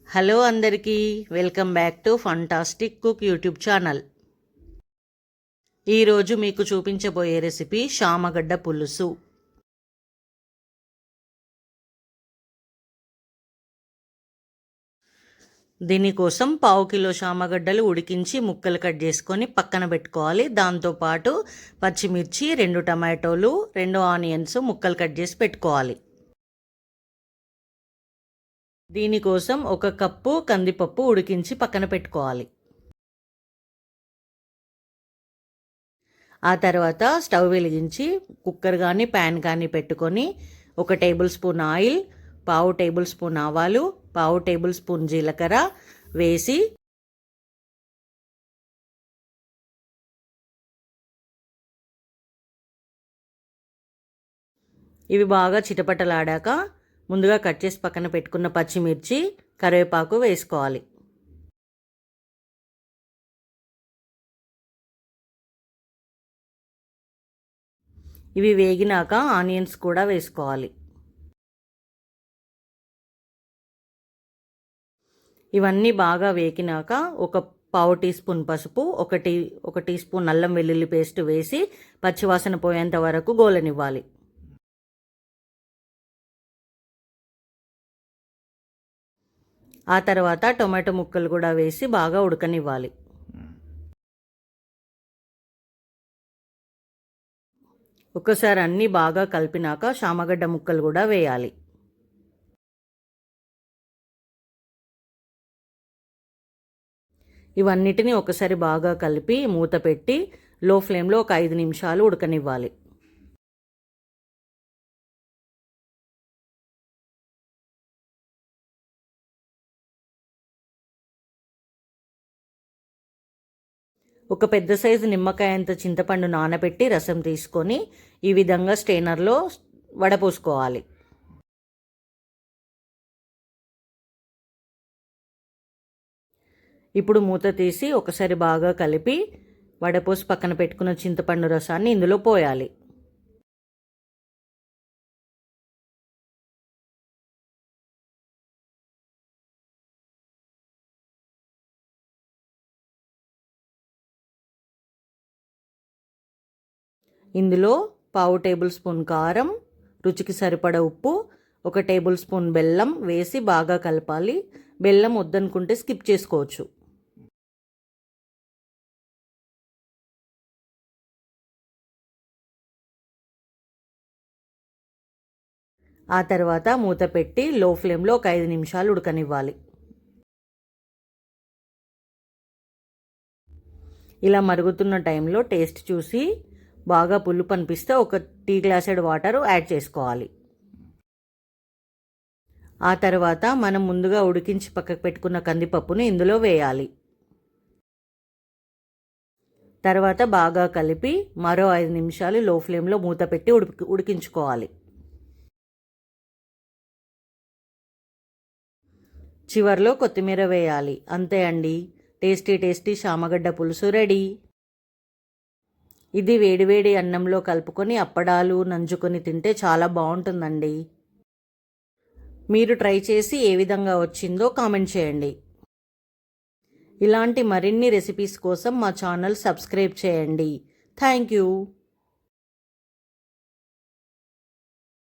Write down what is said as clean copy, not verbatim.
Hello అందరికీ, welcome back to fantastic cook YouTube channel. ఈరోజు మీకు చూపించబోయే రెసిపీ శామగడ్డ పులుసు. దీనికోసం 1/2 కిలో శామగడ్డలు ఉడికించి ముక్కలు కట్ చేసుకొని పక్కన పెట్టుకోవాలి. దాంతోపాటు పచ్చిమిర్చి, 2 టమాటోలు, 2 ఆనియన్స్ ముక్కలు కట్ చేసి పెట్టుకోవాలి. దీనికోసం 1 కప్పు కందిపప్పు ఉడికించి పక్కన పెట్టుకోవాలి. ఆ తర్వాత స్టవ్ వెలిగించి కుక్కర్ కానీ ప్యాన్ కానీ పెట్టుకొని 1 table spoon oil, 1/2 table spoon ఆవాలు, 1/2 టేబుల్ స్పూన్ జీలకర్ర వేసి ఇవి బాగా చిటపటలాడాక ముందుగా కట్ చేసి పక్కన పెట్టుకున్న పచ్చిమిర్చి, కరివేపాకు వేసుకోవాలి. ఇవి వేగినాక ఆనియన్స్ కూడా వేసుకోవాలి. ఇవన్నీ బాగా వేగినాక 1/4 టీ స్పూన్ పసుపు, 1 టీ స్పూన్ అల్లం వెల్లుల్లి పేస్ట్ వేసి పచ్చివాసన పోయేంత వరకు గోలనివ్వాలి. ఆ తర్వాత టొమాటో ముక్కలు కూడా వేసి బాగా ఉడకనివ్వాలి. ఒకసారి అన్నీ బాగా కలిపినాక శామగడ్డ ముక్కలు కూడా వేయాలి. ఇవన్నిటిని ఒకసారి బాగా కలిపి మూత పెట్టి లో ఫ్లేమ్లో 5 నిమిషాలు ఉడకనివ్వాలి. ఒక పెద్ద సైజు నిమ్మకాయ అంత చింతపండు నానబెట్టి రసం తీసుకొని ఈ విధంగా స్ట్రైనర్లో వడపోసుకోవాలి. ఇప్పుడు మూత తీసి ఒకసారి బాగా కలిపి వడపోసి పక్కన పెట్టుకున్న చింతపండు రసాన్ని ఇందులో పోయాలి. ఇందులో 1/2 టేబుల్ స్పూన్ కారం, రుచికి సరిపడ ఉప్పు, 1 టేబుల్ స్పూన్ బెల్లం వేసి బాగా కలపాలి. బెల్లం వద్దనుకుంటే స్కిప్ చేసుకోవచ్చు. ఆ తర్వాత మూత పెట్టి లో ఫ్లేమ్లో 5 నిమిషాలు ఉడకనివ్వాలి. ఇలా మరుగుతున్న టైంలో టేస్ట్ చూసి బాగా పులుపు అనిపిస్తే 1 టీ గ్లాసెడ్ వాటర్ యాడ్ చేసుకోవాలి. ఆ తర్వాత మనం ముందుగా ఉడికించి పక్కకు పెట్టుకున్న కందిపప్పును ఇందులో వేయాలి. తర్వాత బాగా కలిపి మరో 5 నిమిషాలు లో ఫ్లేమ్లో మూత పెట్టి ఉడికించుకోవాలి. చివర్లో కొత్తిమీర వేయాలి. అంతే అండి, టేస్టీ శామగడ్డ పులుసు రెడీ. ఇది వేడివేడి అన్నంలో కలుపుకొని అప్పడాలు నంజుకొని తింటే చాలా బాగుంటుందండి. మీరు ట్రై చేసి ఏ విధంగా వచ్చిందో కామెంట్ చేయండి. ఇలాంటి మరిన్ని రెసిపీస్ కోసం మా ఛానల్ సబ్స్క్రైబ్ చేయండి. Thank you.